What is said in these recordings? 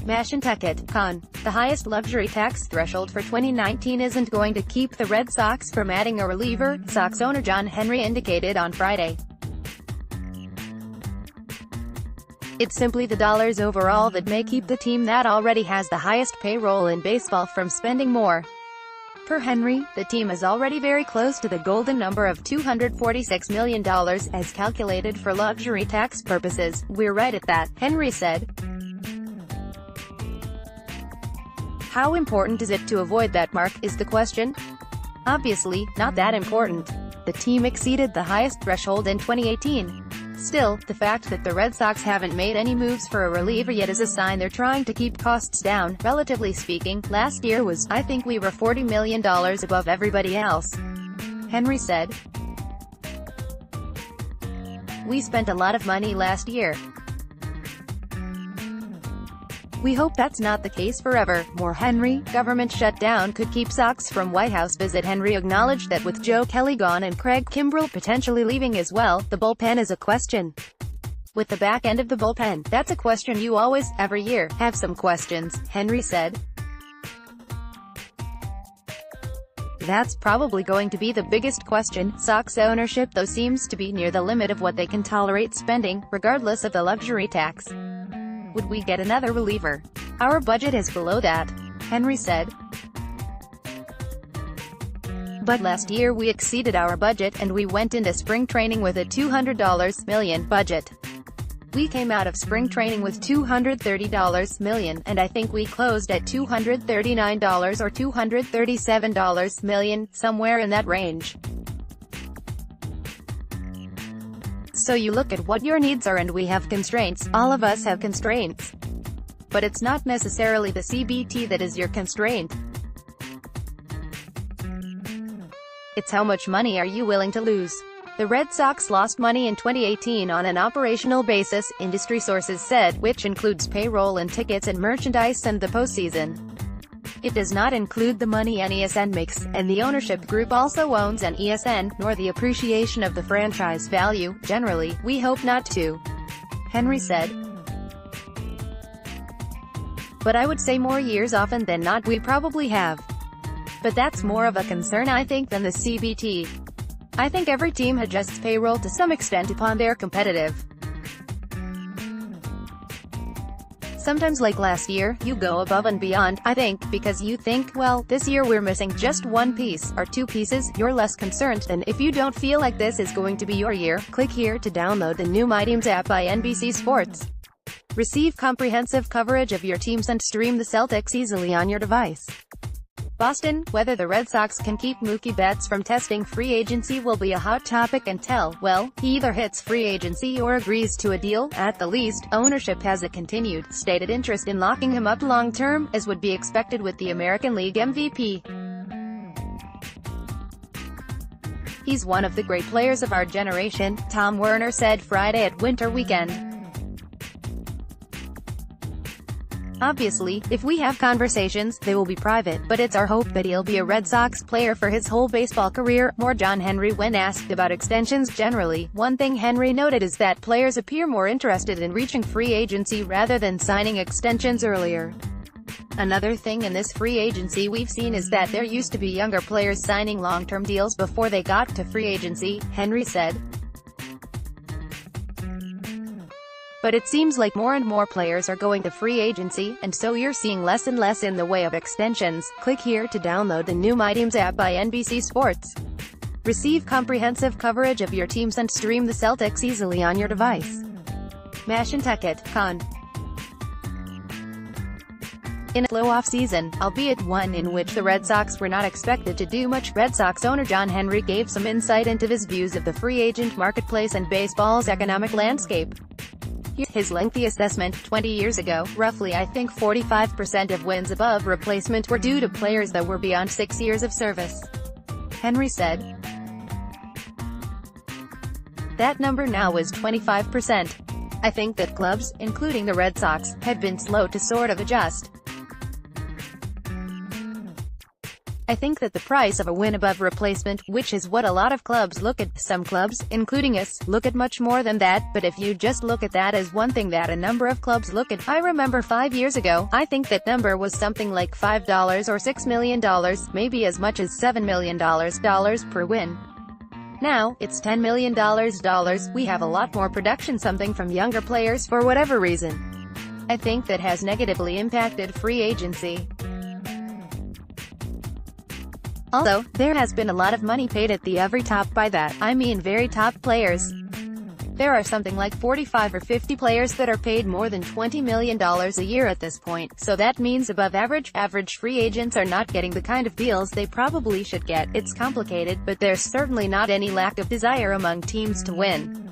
MASHANTUCKET, Conn. The highest luxury tax threshold for 2019 isn't going to keep the Red Sox from adding a reliever, Sox owner John Henry indicated on Friday. It's simply the dollars overall that may keep the team that already has the highest payroll in baseball from spending more. Per Henry, the team is already very close to the golden number of $246 million, as calculated for luxury tax purposes. "We're right at that," Henry said. How important is it to avoid that mark, is the question? Obviously, not that important. The team exceeded the highest threshold in 2018. Still, the fact that the Red Sox haven't made any moves for a reliever yet is a sign they're trying to keep costs down. Relatively speaking, last year I think we were $40 million above everybody else, Henry said. "We spent a lot of money last year. We hope that's not the case forever." More Henry. Government shutdown could keep Sox from White House visit. Henry acknowledged that with Joe Kelly gone and Craig Kimbrell potentially leaving as well, the bullpen is a question. "With the back end of the bullpen, that's a question you always, every year, have some questions," Henry said. "That's probably going to be the biggest question." Sox ownership though seems to be near the limit of what they can tolerate spending, regardless of the luxury tax. "Would we get another reliever? Our budget is below that," Henry said. "But last year we exceeded our budget, and we went into spring training with a $200 million budget. We came out of spring training with $230 million, and I think we closed at $239 or $237 million, somewhere in that range. So you look at what your needs are, and we have constraints. All of us have constraints. But it's not necessarily the CBT that is your constraint. It's how much money are you willing to lose." The Red Sox lost money in 2018 on an operational basis, industry sources said, which includes payroll and tickets and merchandise and the postseason. It does not include the money NESN makes, and the ownership group also owns NESN, nor the appreciation of the franchise value. "Generally, we hope not to," Henry said. "But I would say more years often than not we probably have. But that's more of a concern I think than the CBT. I think every team adjusts payroll to some extent upon their competitive. Sometimes, like last year, you go above and beyond, I think, because you think, well, this year we're missing just one piece, or two pieces. You're less concerned than if you don't feel like this is going to be your year." Click here to download the new My Teams app by NBC Sports. Receive comprehensive coverage of your teams and stream the Celtics easily on your device. Boston. Whether the Red Sox can keep Mookie Betts from testing free agency will be a hot topic until, well, he either hits free agency or agrees to a deal. At the least, ownership has a continued, stated interest in locking him up long-term, as would be expected with the American League MVP. "He's one of the great players of our generation," Tom Werner said Friday at Winter Weekend. "Obviously, if we have conversations, they will be private, but it's our hope that he'll be a Red Sox player for his whole baseball career." More John Henry. When asked about extensions generally, one thing Henry noted is that players appear more interested in reaching free agency rather than signing extensions earlier. "Another thing in this free agency we've seen is that there used to be younger players signing long-term deals before they got to free agency," Henry said. "But it seems like more and more players are going to free agency, and so you're seeing less and less in the way of extensions." Click here to download the new My Teams app by NBC Sports. Receive comprehensive coverage of your teams and stream the Celtics easily on your device. MASHANTUCKET, Conn. In a slow off-season, albeit one in which the Red Sox were not expected to do much, Red Sox owner John Henry gave some insight into his views of the free agent marketplace and baseball's economic landscape. His lengthy assessment: 20 years ago, roughly I think 45% of wins above replacement were due to players that were beyond 6 years of service, Henry said. That number now is 25%. I think that clubs, including the Red Sox, have been slow to sort of adjust. I think that the price of a win above replacement, which is what a lot of clubs look at, some clubs, including us, look at much more than that, but if you just look at that as one thing that a number of clubs look at, I remember 5 years ago, I think that number was something like $5 or $6 million, maybe as much as $7 million per win. Now, it's $10 million. We have a lot more production, something from younger players for whatever reason. I think that has negatively impacted free agency. Also, there has been a lot of money paid at the very top. By that, I mean very top players. There are something like 45 or 50 players that are paid more than $20 million a year at this point, so that means above average free agents are not getting the kind of deals they probably should get. It's complicated, but there's certainly not any lack of desire among teams to win.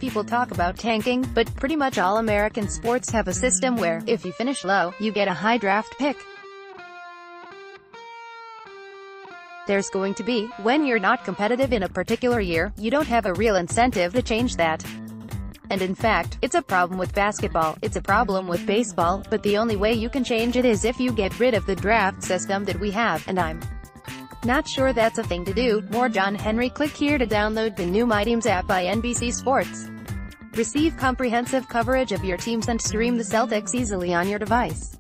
People talk about tanking, but pretty much all American sports have a system where, if you finish low, you get a high draft pick. There's going to be, when you're not competitive in a particular year, you don't have a real incentive to change that. And in fact, it's a problem with basketball, it's a problem with baseball, but the only way you can change it is if you get rid of the draft system that we have, and I'm not sure that's a thing to do. More John Henry. Click here to download the new My Teams app by NBC Sports. Receive comprehensive coverage of your teams and stream the Celtics easily on your device.